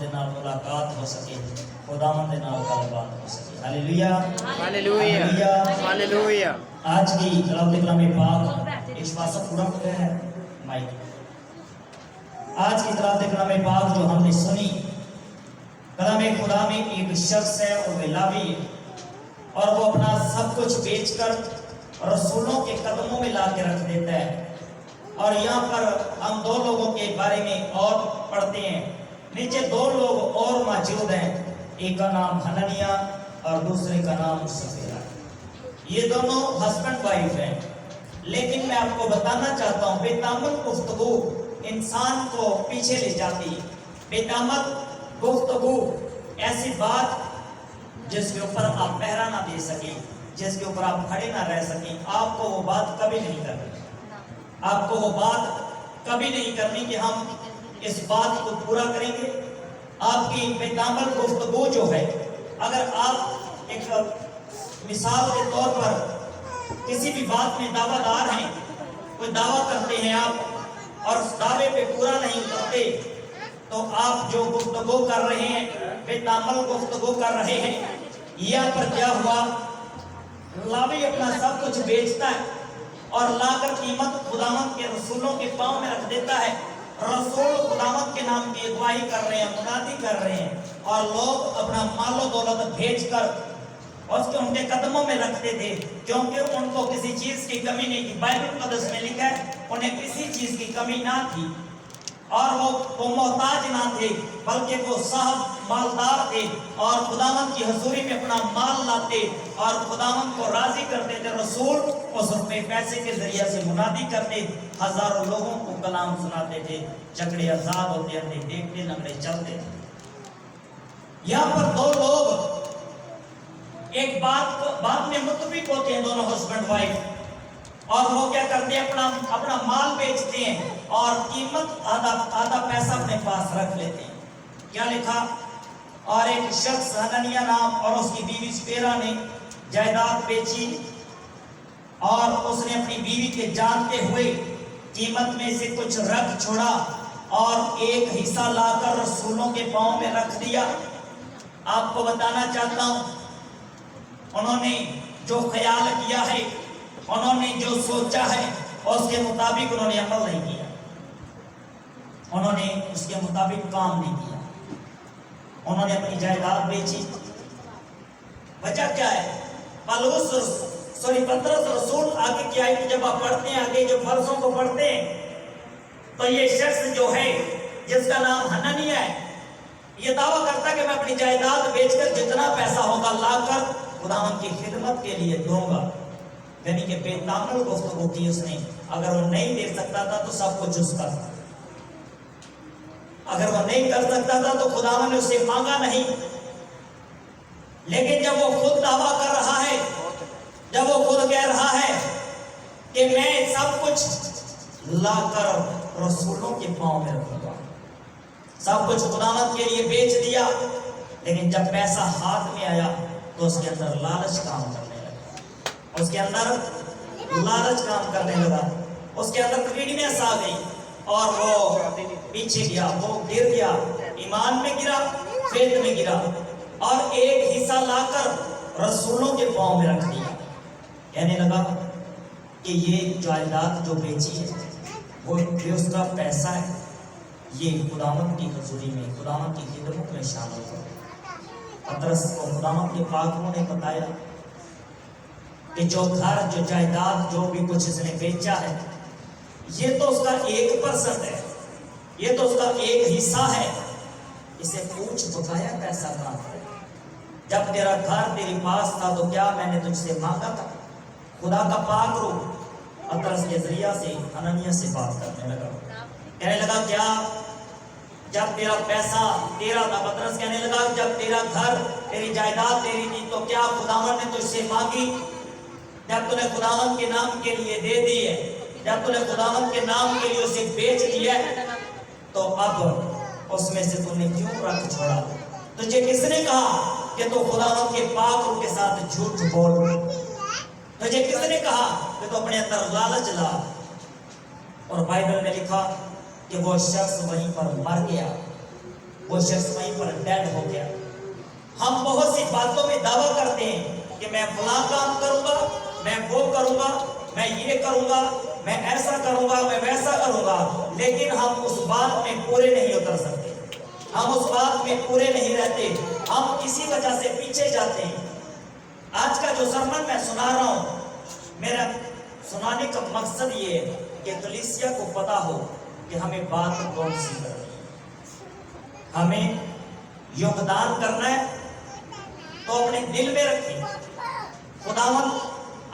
دے نال ملاقات ہو سکے، خداوند دے نال گل بات ہو سکے۔ ہاللیلویا ہاللیلویا ہاللیلویا۔ آج کی کلام پاک اس واسطے پورا ہو گیا ہے مائک۔ آج کی کلام پاک جو ہم نے سنی، کلام خدا میں ایک شخص ہے اور وہ لاوی ہے، اور وہ اپنا سب کچھ بیچ کر رسولوں کے قدموں میں لا کے رکھ دیتا ہے۔ اور یہاں پر ہم دو لوگوں کے بارے میں اور پڑھتے ہیں، نیچے دو لوگ اور موجود ہیں، ایک کا نام حنانیہ اور دوسرے کا نام سفیرہ۔ یہ دونوں ہسبینڈ وائف ہیں، لیکن میں آپ کو بتانا چاہتا ہوں بے تامل گفتگو انسان کو پیچھے لے جاتی ہے۔ بے تامل گفتگو ایسی بات جس کے اوپر آپ پہرا نہ دے سکیں، جس کے اوپر آپ کھڑے نہ رہ سکیں، آپ کو وہ بات کبھی نہیں کرنی۔ آپ کو وہ بات کبھی نہیں کرنی کہ ہم اس بات کو پورا کریں گے۔ آپ کی بے تامل گفتگو جو ہے، اگر آپ ایک مثال کے طور پر کسی بھی بات میں دعویٰ دار ہیں، کوئی دعویٰ کرتے ہیں آپ اور اس دعوے پہ پورا نہیں کرتے، تو آپ جو گفتگو کر رہے ہیں بے تامل گفتگو کر رہے ہیں۔ یہاں پر کیا ہوا، لاوی اپنا سب کچھ بیچتا ہے اور لا کر قیمت خداوند کے رسولوں کے پاؤں میں رکھ دیتا ہے۔ رسول خداوند کے نام کی اگواہی کر رہے ہیں، منادی کر رہے ہیں، اور لوگ اپنا مال و دولت بھیج کر ان کے قدموں میں رکھتے تھے، کیونکہ ان کو کسی چیز کی کمی نہیں تھی۔ بائبل مقدس میں لکھا ہے انہیں کسی چیز کی کمی نہ تھی، اور وہ محتاج نہ تھے، بلکہ وہ صاحب مالدار تھے، اور خداوند کی حضوری میں اپنا مال لاتے اور خداوند کو راضی کرتے تھے۔ رسول اس روپے پیسے کے ذریعے سے منادی کرتے، ہزاروں لوگوں کو کلام سناتے تھے، جھگڑے آزاد ہوتے تھے، دیکھتے لنگڑے چلتے تھے۔ یہاں پر دو لوگ ایک بات میں متفق ہوتے ہیں، دونوں ہسبینڈ وائف، اور وہ کیا کرتے ہیں، اپنا مال بیچتے ہیں اور قیمت آدھا پیسہ اپنے پاس رکھ لیتے ہیں۔ کیا لکھا، اور ایک شخص حنانیہ نام اور اس کی بیوی سفیرہ نے جائیداد بیچی، اور اس نے اپنی بیوی کے جانتے ہوئے قیمت میں سے کچھ رکھ چھوڑا اور ایک حصہ لا کر رسولوں کے پاؤں میں رکھ دیا۔ آپ کو بتانا چاہتا ہوں، انہوں نے جو خیال کیا ہے، انہوں نے جو سوچا ہے، اس کے مطابق انہوں نے عمل نہیں کیا، انہوں نے اس کے مطابق کام نہیں کیا، انہوں نے اپنی جائیداد بیچی۔ وجہ کیا ہے؟ پطرس رسول آگے کی آیت جب آپ پڑھتے ہیں، آگے جو فرضوں کو پڑھتے ہیں، تو یہ شخص جو ہے جس کا نام حنانیہ ہے، یہ دعویٰ کرتا ہے کہ میں اپنی جائیداد بیچ کر جتنا پیسہ ہوگا لا کر خداوند کی خدمت کے لیے دوں گا۔ یعنی کہ بے تامل گفتگو کی اس نے۔ اگر وہ نہیں دے سکتا تھا تو سب کچھ اس کا تھا، اگر وہ نہیں کر سکتا تھا تو خداوند نے اسے مانگا نہیں۔ لیکن جب وہ خود دعویٰ کر رہا ہے، جب وہ خود کہہ رہا ہے کہ میں سب کچھ لا کر رسولوں کے پاؤں میں رکھوں گا، سب کچھ خداوند کے لیے بیچ دیا، لیکن جب پیسہ ہاتھ میں آیا تو اس کے اندر لالچ کام کرنے لگا، اس کے اندر لالچ کام کرنے لگا، اس کے اندر گریڈنیس آ گئی، اور وہ پیچھے گیا، وہ گر گیا، ایمان میں گرا، فیض میں گرا، اور ایک حصہ لا کر رسولوں کے پاؤں میں رکھ دیا۔ کہنے لگا کہ یہ جائیداد جو بیچی ہے، وہ اس کا پیسہ ہے، یہ خداوند کی حضوری میں، خداوند کی خدمت میں شامل کرو۔ پطرس کو خداوند کے پاکوں نے بتایا کہ جو گھر، جو جائیداد، جو بھی کچھ اس نے بیچا ہے، یہ تو اس کا 1% ہے، یہ تو اس کا ایک حصہ ہے، اسے پوچھ بتایا پیسہ کہاں ہے؟ جب تیرا گھر تیرے پاس تھا تو کیا میں نے تجھ سے مانگا تھا؟ خدا کا پاک روح پطرس کے ذریعہ سے حنانیہ سے بات کرنے لگا، کہنے لگا کیا جب تیرا پیسہ تیرا تھا، پطرس کہنے لگا جب تیرا گھر، تیری جائیداد تیری تھی، تو کیا خداوند نے تجھ سے مانگی؟ جب تو نے خداوند کے نام کے لیے دے دی ہے، جب تو نے خداوند کے نام کے لیے اسے بیچ دیا ہے، تو اب اس میں سے تو نے کیوں رکھ چھوڑا؟ تجھے کس نے کہا کہ تو خداوند کے پاک روح کے ساتھ جھوٹ بول؟ تجھے کس نے کہا کہ تو اپنے اندر لالچ لا؟ اور بائبل میں لکھا کہ وہ شخص وہیں پر مر گیا، وہ شخص وہیں پر ڈیڈ ہو گیا۔ ہم بہت سی باتوں میں دعویٰ کرتے ہیں کہ میں فلاں کام کروں گا، میں وہ کروں گا، میں یہ کروں گا، میں ایسا کروں گا، میں ویسا کروں گا، لیکن ہم اس بات میں پورے نہیں اتر سکتے، ہم اس بات میں پورے نہیں رہتے، ہم کسی وجہ سے پیچھے جاتے ہیں۔ آج کا جو سرمن میں سنا رہا ہوں، میرا سنانے کا مقصد یہ ہے کہ کلیسیا کو پتا ہو کہ ہمیں بات کون سی کرنی ہے۔ ہمیں یوگدان کرنا ہے تو اپنے دل میں رکھیں، خداوند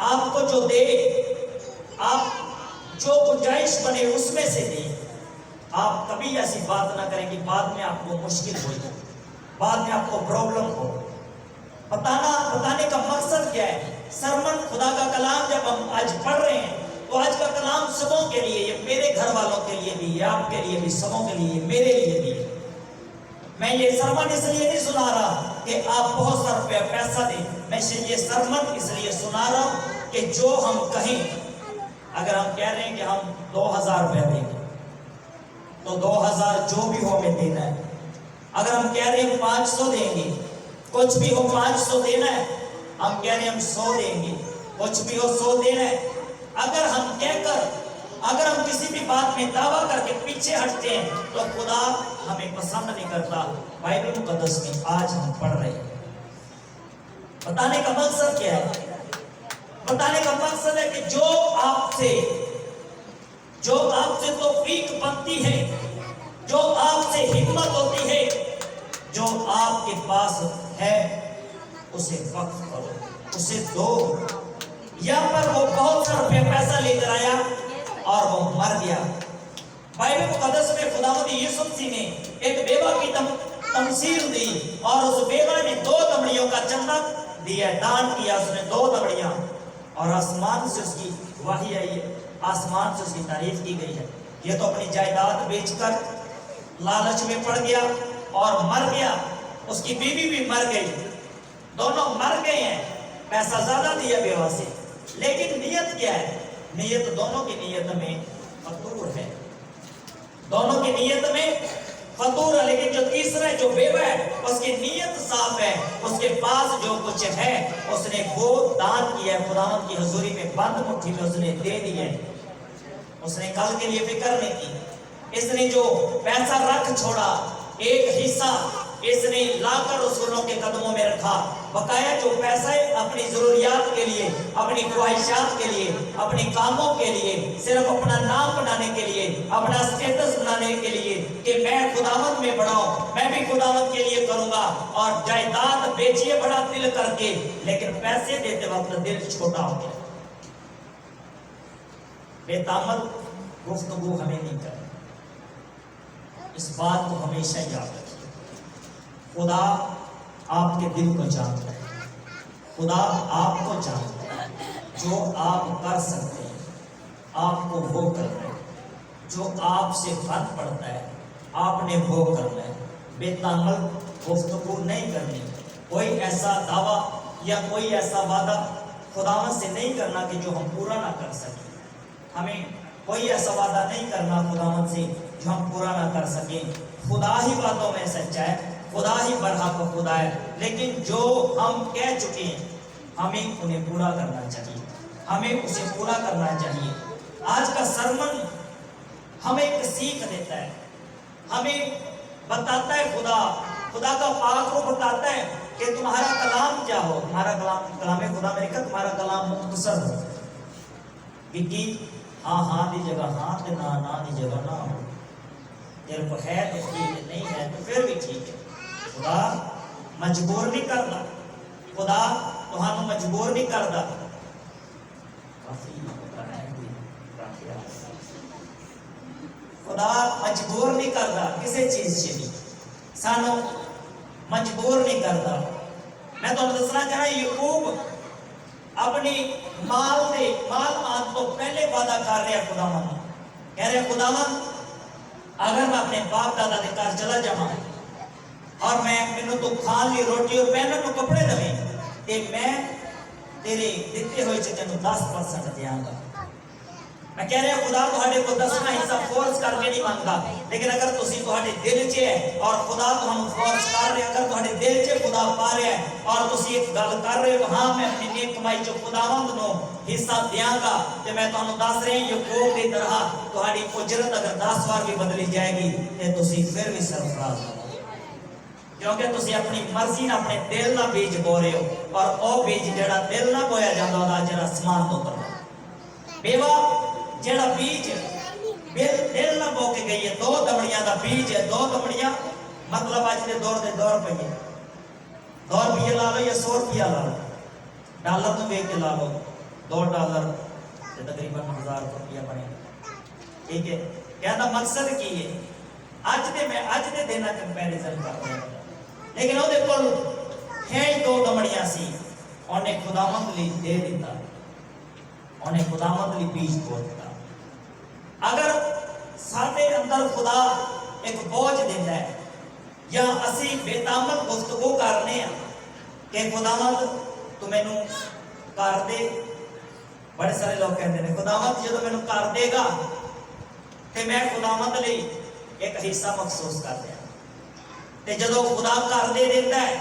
آپ کو جو دے، آپ جو گنجائش بنے اس میں سے دیں۔ آپ کبھی ایسی بات نہ کریں کہ بعد میں آپ کو مشکل ہوئی، بعد میں آپ کو پرابلم ہو۔ بتانے کا مقصد کیا ہے؟ سرمن خدا کا کلام جب ہم آج پڑھ رہے ہیں تو آج کا کلام سبوں کے لیے، یہ میرے گھر والوں کے لیے بھی، یہ آپ کے لیے بھی، سبوں کے لیے، میرے لیے بھی۔ میں یہ سرمن اس لیے نہیں سنا رہا کہ آپ بہت سارا پیسہ دیں، میں یہ سرمن اس لیے سنا رہا ہوں کہ جو ہم کہیں، اگر ہم کہہ رہے ہیں کہ ہم 2000 روپے دیں گے تو 2000 جو بھی ہو ہمیں دینا ہے۔ اگر ہم کہہ رہے ہیں 500 دیں گے، کچھ بھی ہو 500 دینا ہے۔ ہم کہہ رہے ہیں ہم 100 دیں گے، کچھ بھی ہو 100 دینا ہے۔ اگر ہم کہہ کر، اگر ہم کسی بھی بات میں دعویٰ کر کے پیچھے ہٹتے ہیں تو خدا ہمیں پسند نہیں کرتا۔ بائبل مقدس میں آج ہم پڑھ رہے ہیں، بتانے کا مقصد کیا ہے؟ بتانے کا مقصد ہے کہ جو آپ سے توفیق بنتی ہے، جو آپ سے ہمت ہوتی ہے، جو آپ کے پاس ہے، اسے وقف کرو، اسے دو۔ یہاں پر وہ بہت سارا پیسہ لے کر آیا اور وہ مر گیا۔ بائبل مقدس میں خداوند یسوع مسیح نے ایک بیوہ کی تمثیل دی اور اس بیوہ نے 2 دمڑیوں کا چندہ دیا، دان کیا اس نے 2 دمڑیاں، اور آسمان سے اس کی وحی آئی ہے، آسمان سے اس کی تعریف کی گئی ہے۔ یہ تو اپنی جائیداد بیچ کر لالچ میں پڑ گیا اور مر گیا، اس کی بیوی بھی مر گئی، دونوں مر گئے ہیں، پیسہ زیادہ دیا بیوہ سے، لیکن نیت کیا ہے؟ نیت دونوں کی نیت میں فطور ہے، دونوں کی نیت میں فطور ہے، لیکن جو تیسرا جو بیوہ ہے اس کی نیت صاف ہے، اس کے پاس جو کچھ ہے اس نے وہ دان کیا ہے، خداوند کی حضوری میں بند مٹھی میں اس نے دے دیا ہے۔ اس نے کل کے لیے فکر نہیں کی، اس نے جو پیسہ رکھ چھوڑا، ایک حصہ اس نے لا کر رسولوں کے قدموں میں رکھا، بقایا جو پیسہ اپنی ضروریات کے لیے، اپنی خواہشات کے لیے، اپنی کاموں کے لیے، صرف اپنا نام بنانے کے لیے، اپنا اسٹیٹس بنانے کے لیے کہ میں خداوند میں بڑھاؤں، میں بھی خداوند کے لیے کروں گا، اور جائیداد بیچیے بڑا دل کر کے، لیکن پیسے دیتے وقت دل چھوٹا ہو گیا۔ بے تامل گفتگو ہمیں نہیں کرنی، اس بات کو ہمیشہ یاد رکھیں، خدا آپ کے دل کو جانتا ہے، خدا آپ کو جانتا ہے، جو آپ کر سکتے ہیں آپ کو وہ کرنا ہے، جو آپ سے فرق پڑتا ہے آپ نے وہ کرنا ہے۔ بے تامل گفتگو نہیں کرنی، کوئی ایسا دعویٰ یا کوئی ایسا وعدہ خداوند سے نہیں کرنا کہ جو ہم پورا نہ کر سکیں۔ ہمیں کوئی ایسا وعدہ نہیں کرنا خداوند سے جو ہم پورا نہ کر سکیں۔ خدا ہی باتوں میں سچا ہے، خدا ہی برحق خدا ہے، لیکن جو ہم کہہ چکے ہیں ہمیں انہیں پورا کرنا چاہیے، ہمیں اسے پورا کرنا چاہیے۔ آج کا سرمن ہمیں ایک سیکھ دیتا ہے، ہمیں بتاتا ہے، خدا کا پاک روح بتاتا ہے کہ تمہارا کلام کیا ہو، تمہارا کلام خدا میں لکھا تمہارا کلام مختصر ہو، کہ ہاں دی جگہ ہاں تے نہ دی جگہ نہ ہو، تیرے کو ہے تو ٹھیک، نہیں ہے تو پھر بھی ٹھیک ہے۔ خدا مجبور نہیں کرتا، خدا تمہارا مجبور نہیں کرتا۔ خدا مجبور نہیں کرتا کسی چیز سے بھی، سانو مجبور نہیں کرتا۔ میں تو دسنا چاہا یعقوب اپنی مال آن تو پہلے وعدہ کر رہے خداوند، کہہ رہے خداوند اگر میں اپنے باپ دادا کے گھر چلا جاواں اور مینوں تو کھان لی روٹی اور پہنن کو کپڑے دیں تے میں تیرے دیتے ہوئے چ تینوں 10% دیاں گا۔ میں کہہ رہا خدا تہاڈے کو 10واں حصہ فورس کر کے نہیں مانگتا، لیکن اگر تسی تہاڈے دل چ ہے اور خدا تہانوں فورس کر رہے، اگر تہاڈے دل چ خدا پا رہا ہے اور تسی ایک گل کر رہے ہو ہاں میں اپنی نیک کمائی چ خداوند نو حصہ دیاں گا، تے میں تہانوں دس رہا یعقوب دی طرح تہاڈی اجرت اگر 10 بار بھی بدلی جائے گی تے تسی پھر بھی سرفراز ہو، کیونکہ تسی اپنی مرضی نہ اپنے دل نہ بیج بو رہے ہو، اور او بیج جڑا دل نہ بویا جاندا اوندا اجر آسمان تو اتردا۔ بیوہ جڑا بیج دل نہ بو کے گئی ہے، 2 دمڑیاں دا بیج ہے، 2 دمڑیاں مطلب اج دے دور دے 2 روپے 2 روپے لا لو یا 100 روپیہ لا لو، ڈالر تو ویک کے لا لو، 2 ڈالر تے تقریباً 1000 روپیہ بنے، ٹھیک ہے۔ کہنا مقصد کی ہے اج دے دن کمپیریزن کر رہے ہیں، لیکن وہ کول ہے 2 دمڑیاں سی، انہیں خداوند لی دے دیتا، انہیں خداوند لی بیج بو دیتا۔ اگر سارے اندر خدا ایک بوجھ دیتا ہے یا اسی بے تامل گفتگو کرنے ہیں کہ خداوند تو مینوں کر دے، بڑے سارے لوگ کہتے ہیں خداوند جدو مینوں کر دے گا تے میں خداوند لی ایک حصہ مخصوص کر دیا، تے جدو خدا کر دے دیتا ہے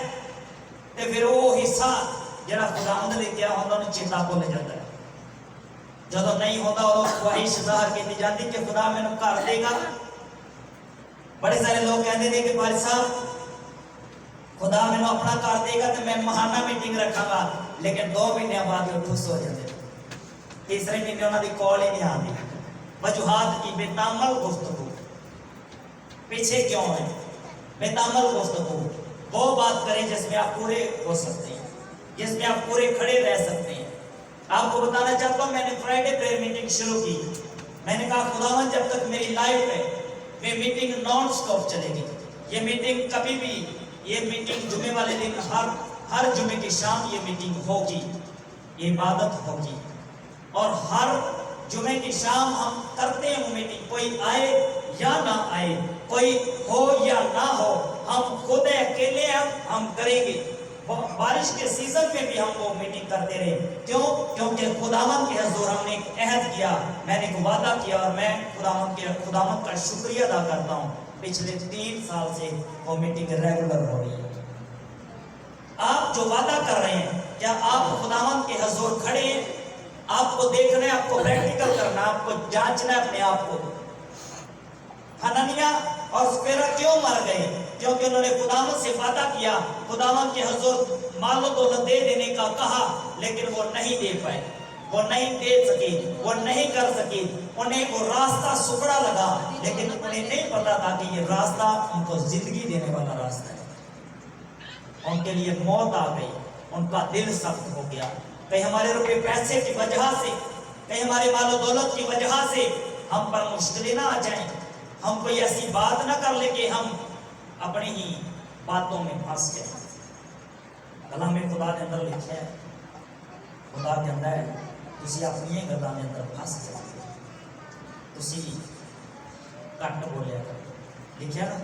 تے پھر وہ حصہ جڑا خداوند لے کیا ہوندا انہوں چیتا بھول جاتا ہے، جدو نہیں ہوتا وہ خواہش ظاہر کی جاتی کہ خدا میں نو کر دے گا۔ بڑے سارے لوگ کہتے ہیں کہ بھائی صاحب خدا میں نو اپنا کر دے گا تو میں ماہانہ میٹنگ رکھا گا، لیکن 2 مہینے بعد وہ ٹھس ہو جاتے، تیسرے مہینے انہوں نے کال ہی نہیں آتی، وجوہات کی بے تامل گفتگو، پیچھے کیوں ہے بے تامل گفتگو، وہ بات کریں جس میں آپ پورے ہو سکتے ہیں، جس میں آپ پورے کھڑے رہ سکتے ہیں۔ آپ کو بتانا چاہتا ہوں میں نے فرائیڈے پریئر میٹنگ شروع کی، میں نے کہا خداوند جب تک میری لائف ہے یہ میٹنگ نان سٹاپ چلے گی، یہ میٹنگ کبھی بھی، یہ میٹنگ جمعے والے دن ہر جمعے کی شام یہ میٹنگ ہوگی، یہ عبادت ہوگی، اور ہر جمعے کی شام ہم کرتے ہیں وہ میٹنگ، کوئی آئے یا نہ آئے، کوئی ہو یا نہ ہو، ہم خود اکیلے ہم کریں گے۔ بارش کے سیزن میں بھی ہم وہ میٹنگ کرتے رہے، کیونکہ خداوند کے حضور ہم نے ایک عہد کیا، میں نے ایک وعدہ کیا، اور میں خداوند کا شکریہ ادا کرتا ہوں، پچھلے 3 سال سے وہ میٹنگ ریگولر ہو رہی ہے۔ آپ جو وعدہ کر رہے ہیں کیا آپ خداوند کے حضور کھڑے ہیں؟ آپ کو دیکھنا ہے، آپ کو پریکٹیکل کرنا ہے، آپ کو جانچنا ہے اپنے آپ کو۔ حنانیہ اور سپیرہ کیوں مر گئے؟ کیونکہ انہوں نے خداوند سے وعدہ کیا، خداوند کے حضور مال و دولت دے دینے کا کہا، لیکن وہ نہیں دے پائے، وہ نہیں دے سکے، وہ نہیں کر سکے، انہیں وہ راستہ سکڑا لگا، لیکن انہیں نہیں پتا تھا کہ یہ راستہ ان کو زندگی دینے والا راستہ ہے۔ ان کے لیے موت آ گئی، ان کا دل سخت ہو گیا، کہیں ہمارے روپے پیسے کی وجہ سے، کہیں ہمارے مال و دولت کی وجہ سے ہم پر مشکلیں نہ آ جائیں، ہم کوئی ایسی بات نہ کر لیں کہ ہم اپنی ہی باتوں میں پھنس جائیں۔ کلام خدا کے اندر لکھا ہے، خدا کہتا ہے تسی اپنی گلاں دے اندر پھنس جاؤ، تسی کٹ بولیا کرو، لکھا نا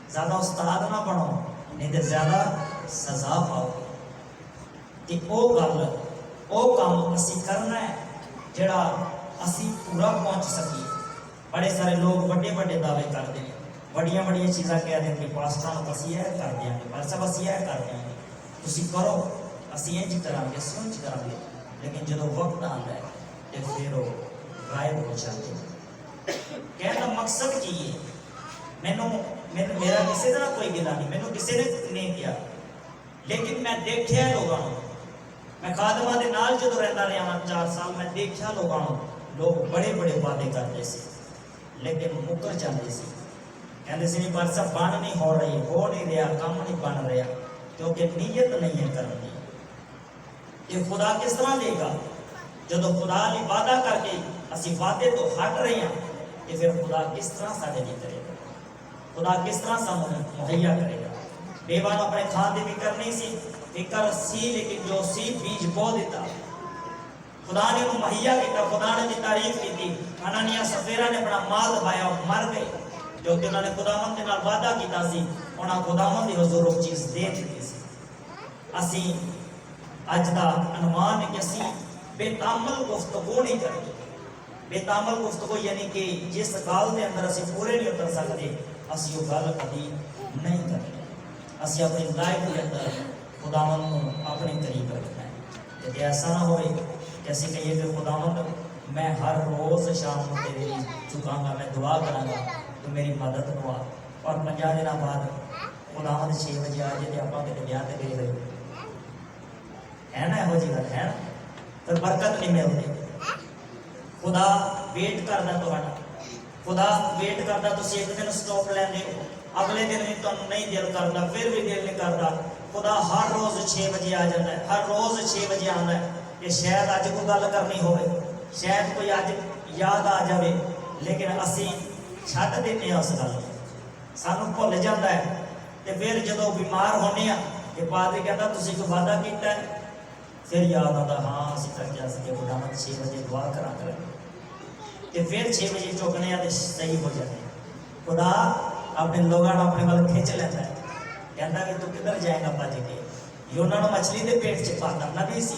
زیادہ استاد نہ بنو نہیں تو زیادہ سزا پاؤ، کہ او گل او کام اسی کرنا ہے جڑا اسی پورا پہنچ سکیے۔ بڑے سارے لوگ بڑے بڑے دعوے کرتے ہیں، بڑیاں بڑیاں چیزاں کہہ دیں کہ پاسٹراں کو اسی یہ کر دیں گے، پاسٹر اسی یہ کر دیں گے، تسی کرو اسی انج کریں گے، سنج کریں گے، لیکن جدو وقت آتا ہے تو پھر وہ غائب ہو جاتے ہیں۔ کہنا مقصد کی ہے، میرا کسی طرح کوئی گلا نہیں، مینوں کسی نے نہیں کیا، لیکن میں دیکھیا لوگاں، میں خادمہ دے نال جدو رہتا رہا 4 سال، میں دیکھیا لوگاں، لوگ بڑے بڑے وعدے کرتے سے لیکن مکر جاتے سے، کہتے سے نہیں پر سب بن نہیں ہو رہی، ہو نہیں رہا، کام نہیں بن رہا، کیونکہ نیت نہیں ہے کرنے۔ یہ خدا کس طرح دے گا جدو خدا نے وعدہ کر کے اسی وعدے تو ہٹ رہے ہیں، کہ پھر خدا کس طرح سارے نہیں کرے گا، خدا کس طرح سا مہیا کرے گا۔ بیوان اپنے کھاندے بھی کرنی سی، فکر سی، لیکن جو سی بیج بو دیتا، خدا نے انہوں مہیا کیتا، خدا نے دی تعریف کی تھی۔ حنانیہ سفیرہ نے اپنا مال دبایا اور مر گئے، جو کہ انہوں نے خداوند کے نال وعدہ کیتا سی، انہاں خداوند دی حضور وہ چیز دے دیتی سی۔ اسی اج دا عنوان ہے کہ اسی بے تامل گفتگو نہیں کرتے، ਬੇਤਾਮਲ ਗੁਫ਼ਤਗੂ ਯਾਨੀ ਕਿ ਜਿਸ ਗੱਲ ਦੇ ਅੰਦਰ ਅਸੀਂ ਪੂਰੇ ਨਹੀਂ ਉਤਰ ਸਕਦੇ, ਅਸੀਂ ਉਹ ਗੱਲ ਕਦੀ ਨਹੀਂ ਕਰਨੀ। ਅਸੀਂ ਆਪਣੀ ਲਾਈਫ ਦੇ ਅੰਦਰ ਖੁਦਾਵੰਦ ਨੂੰ ਆਪਣੇ ਕਰੀਬ ਰੱਖਣਾ ਹੈ। ਤੇ ਐਸਾ ਨਾ ਹੋਵੇ ਕਿ ਅਸੀਂ ਕਹੀਏ ਕਿ ਖੁਦਾਵੰਦ ਮੈਂ ਹਰ ਰੋਜ਼ ਸ਼ਾਮ ਨੂੰ ਤੇਰੇ ਲਈ ਝੁਕਾਂਗਾ, ਮੈਂ ਦੁਆ ਕਰਾਂਗਾ, ਤੂੰ ਮੇਰੀ ਮਦਦ ਕਰਵਾ, ਔਰ 50 ਦਿਨਾਂ ਬਾਅਦ ਖੁਦਾਵੰਦ 6 ਵਜੇ ਆ ਜੇ ਤੇ ਆਪਾਂ ਕਿਤੇ ਵਿਆਹ ਤੇ ਗਏ ਹੋਏ ਹੈ ਨਾ, ਇਹੋ ਜਿਹੀ ਗੱਲ ਹੈ ਨਾ, ਫਿਰ ਬਰਕਤ ਨਹੀਂ ਮਿਲਦੀ। ਖੁਦਾ ਵੇਟ ਕਰਦਾ ਤੁਹਾਡਾ, ਖੁਦਾ ਵੇਟ ਕਰਦਾ। ਤੁਸੀਂ ਇੱਕ ਦਿਨ ਸਟਾਪ ਲੈਂਦੇ ਹੋ, ਅਗਲੇ ਦਿਨ ਵੀ ਤੁਹਾਨੂੰ ਨਹੀਂ ਦਿਲ ਕਰਦਾ, ਫਿਰ ਵੀ ਦਿਲ ਨਹੀਂ ਕਰਦਾ। ਖੁਦਾ ਹਰ ਰੋਜ਼ 6 ਵਜੇ ਆ ਜਾਂਦਾ ਹੈ, ਹਰ ਰੋਜ਼ 6 ਵਜੇ ਆਉਂਦਾ ਹੈ। ਕਿ ਸ਼ਾਇਦ ਅੱਜ ਕੋਈ ਗੱਲ ਕਰਨੀ ਹੋਵੇ, ਸ਼ਾਇਦ ਕੋਈ ਅੱਜ ਯਾਦ ਆ ਜਾਵੇ, ਲੇਕਿਨ ਅਸੀਂ ਛੱਡ ਦਿੰਦੇ ਹਾਂ ਉਸ ਗੱਲ ਨੂੰ, ਸਾਨੂੰ ਭੁੱਲ ਜਾਂਦਾ ਹੈ। ਤੇ ਫਿਰ ਜਦੋਂ ਬਿਮਾਰ ਹੁੰਦੇ ਆ ਕਿ ਪਾਦਰੀ ਕਹਿੰਦਾ ਤੁਸੀਂ ਕੋਈ ਵਾਅਦਾ ਕੀਤਾ ਹੈ, ਫਿਰ ਯਾਦ ਆਉਂਦਾ ਹਾਂ ਅਸੀਂ ਤਾਂ ਕਿਹਾ ਸੀ ਕਿ ਖੁਦਾਵੰਦ 6 ਵਜੇ ਦੁਆ ਕਰਾਂਗੇ, ਤੇ ਫਿਰ 6 ਵਜੇ ਚੁੱਕਣੇ ਆ ਤੇ ਸਹੀ ਹੋ ਜਾਂਦੇ। ਖੁਦਾ ਆਪਣੇ ਲੋਕਾਂ ਨੂੰ ਆਪਣੇ ਵੱਲ ਖਿੱਚ ਲੈਂਦਾ ਹੈ, ਕਹਿੰਦਾ ਕਿ ਤੂੰ ਕਿੱਧਰ ਜਾਏਗਾ ਭੱਜ ਕੇ। ਯੋਨਾ ਨੂੰ ਮਛਲੀ ਦੇ ਪੇਟ 'ਚ ਪਾਤਾ, ਨਬੀ ਸੀ,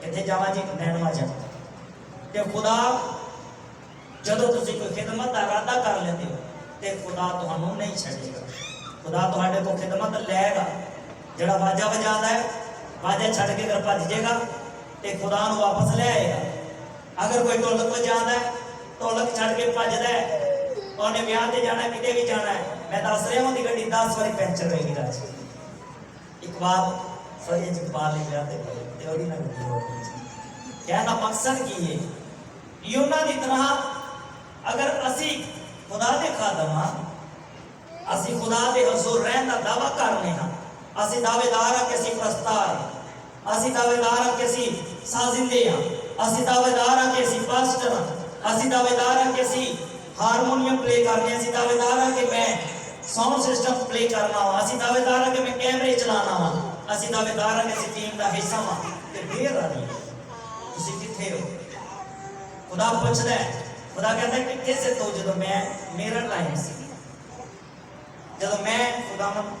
ਕਿੱਥੇ ਜਾਵਾਂ ਜੀ? ਨੈਣਵਾ ਜਾ। ਤੇ ਖੁਦਾ ਜਦੋਂ ਤੁਸੀਂ ਕੋਈ ਖਿਦਮਤ ਦਾ ਇਰਾਦਾ ਕਰ ਲੈਂਦੇ ਹੋ ਤੇ ਖੁਦਾ ਤੁਹਾਨੂੰ ਨਹੀਂ ਛੱਡੇਗਾ, ਖੁਦਾ ਤੁਹਾਡੇ ਕੋਲ ਖਿਦਮਤ ਲੈਗਾ। ਜਿਹੜਾ ਵਾਜਾ ਵਜਾਉਂਦਾ ਹੈ, ਵਾਜਾ ਛੱਡ ਕੇ ਘਰ ਭੱਜ ਜਾਏਗਾ ਤੇ ਖੁਦਾ ਨੂੰ ਵਾਪਸ ਲੈ ਆਏਗਾ। ਅਗਰ ਕੋਈ ਢੋਲਕ ਵਜਾਉਂਦਾ ਹੈ, ਢੋਲਕ ਛੱਡ ਕੇ ਭੱਜਦਾ ਹੈ, ਉਹਨੇ ਵਿਆਹ ਤੇ ਜਾਣਾ, ਕਿਤੇ ਵੀ ਜਾਣਾ ਹੈ, ਮੈਂ ਦੱਸ ਰਿਹਾ ਉਹਦੀ ਗੱਡੀ 10 ਵਾਰੀ ਪੈਂਚਰ ਹੋਏਗੀ ਰਾਜ। ਇੱਕ ਵਾਰ ਸਰੀਏ ਜਗਪਾਲ ਨੇ ਵਿਆਹ ਤੇ ਉਹਦੀ ਨਾ ਗੱਡੀ ਹੋ ਗਈ। ਕਹਿਣ ਦਾ ਮਕਸਦ ਕੀ ਹੈ? ਯੂਨਾ ਦੀ ਤਰ੍ਹਾਂ ਅਗਰ ਅਸੀਂ ਖੁਦਾ ਦੇ ਖਾਦਮ ਹਾਂ, ਅਸੀਂ ਖੁਦਾ ਦੇ ਹਜ਼ੂਰ ਰਹਿਣ ਦਾ ਦਾਵਾ ਕਰਨੇ ਹਾਂ, ਅਸੀਂ ਦਾਅਵੇਦਾਰ ਹਾਂ ਕਿ ਅਸੀਂ ਪ੍ਰਸਤਾਰ, ਅਸੀਂ ਦਾਅਵੇਦਾਰ ਹਾਂ ਕਿ ਅਸੀਂ ਸਾਜ਼ਿੰਦੇ ਹਾਂ, ਅਸੀਂ ਦਾਅਵੇਦਾਰ ਹਾਂ ਕਿ ਅਸੀਂ ਪਾਸਟਰ ਹਾਂ, ਅਸੀਂ ਦਾਅਵੇਦਾਰ ਹਾਂ ਕਿ ਅਸੀਂ ਹਾਰਮੋਨੀਅਮ ਪਲੇ ਕਰਨੇ, ਅਸੀਂ ਦਾਅਵੇਦਾਰ ਹਾਂ ਕਿ ਮੈਂ ਸਾਊਂਡ ਸਿਸਟਮ ਪਲੇ ਕਰਨਾ ਵਾ, ਅਸੀਂ ਦਾਅਵੇਦਾਰ ਹਾਂ ਕਿ ਮੈਂ ਕੈਮਰੇ ਚਲਾਉਣਾ ਵਾ, ਅਸੀਂ ਦਾਅਵੇਦਾਰ ਹਾਂ ਕਿ ਅਸੀਂ ਟੀਮ ਦਾ ਹਿੱਸਾ ਵਾ। ਤੇ ਫੇਰ ਆ ਰਹੀ ਤੁਸੀਂ ਕਿੱਥੇ ਹੋ? ਖੁਦਾ ਪੁੱਛਦਾ ਹੈ, ਖੁਦਾ ਕਹਿੰਦਾ ਕਿੱਥੇ ਸੇ ਤੂੰ ਜਦੋਂ ਮੈਂ ਮੇਰਾ ਟਾਈਮ ਸੀ, ਜਦੋਂ ਮੈਂ ਖੁਦਾਵੰਦ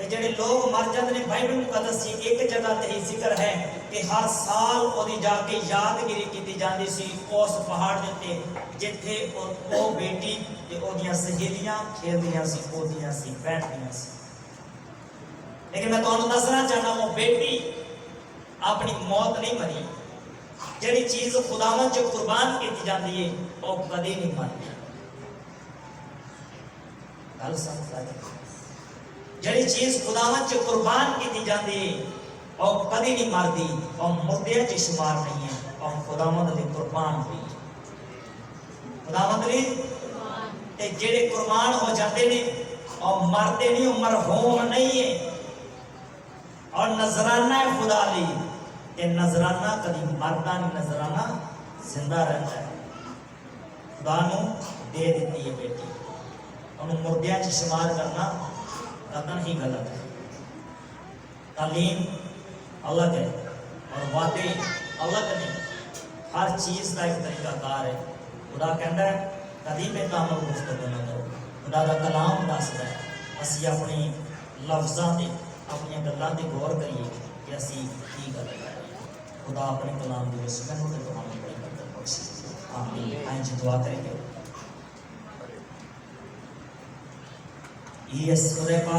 کہ جڑے لوگ مر جاندے نے بائبل مقدس سی ایک جگہ تے ہی ذکر ہے کہ ہر سال اودی جا کے یادگیری کیتی جاندی سی اس پہاڑ دے تے جتھے او بیٹی تے اودیاں سہیلیاں کھیلدیاں سی اودیاں سی بیٹھدیاں سی. لیکن میں تانوں دسنا چاہنا وہ بیٹی اپنی موت نہیں مری. جڑی چیز خداوند جو قربان کیتی جاندی ہے وہ کدی نہیں مرتی. گل سمجھ آ جائے. جڑی چیز خداوند جو قربان کیتی جاندی ہے وہ کدی نہیں مرتی اور مردے چ شمار نہیں ہے اور خداوند دے قربان ہوئی. خداوند نے تے جڑے قربان ہو جاتے نے اور مرتے نہیں وہ مرحوم نہیں ہے. اور نذرانہ ہے خدا لی کہ نذرانہ کدی مرتا نہیں, نذرانہ زندہ رہتا ہے. خدا نو دے دیتی ہے بیٹی, انہوں مردیاں چ شمار کرنا قطعاً ہی غلط ہے. تعلیم الگ ہے اور وعدے الگ نہیں. ہر چیز کا ایک طریقہ کار ہے. خدا کہتا ہے کدی بے تعمل گفتگو نہ کرو. خدا کا کلام دستا ہے اسی اپنی لفظاں تے اپنی گلاں تے غور کریے کہ اسی کی گل کر رہے ہیں. خدا اپنے کلام دی وسیلہ تے تمام بڑی برکت بخشے. آمین. آئیں جی دعا کریں گے. یہ سورہ پاک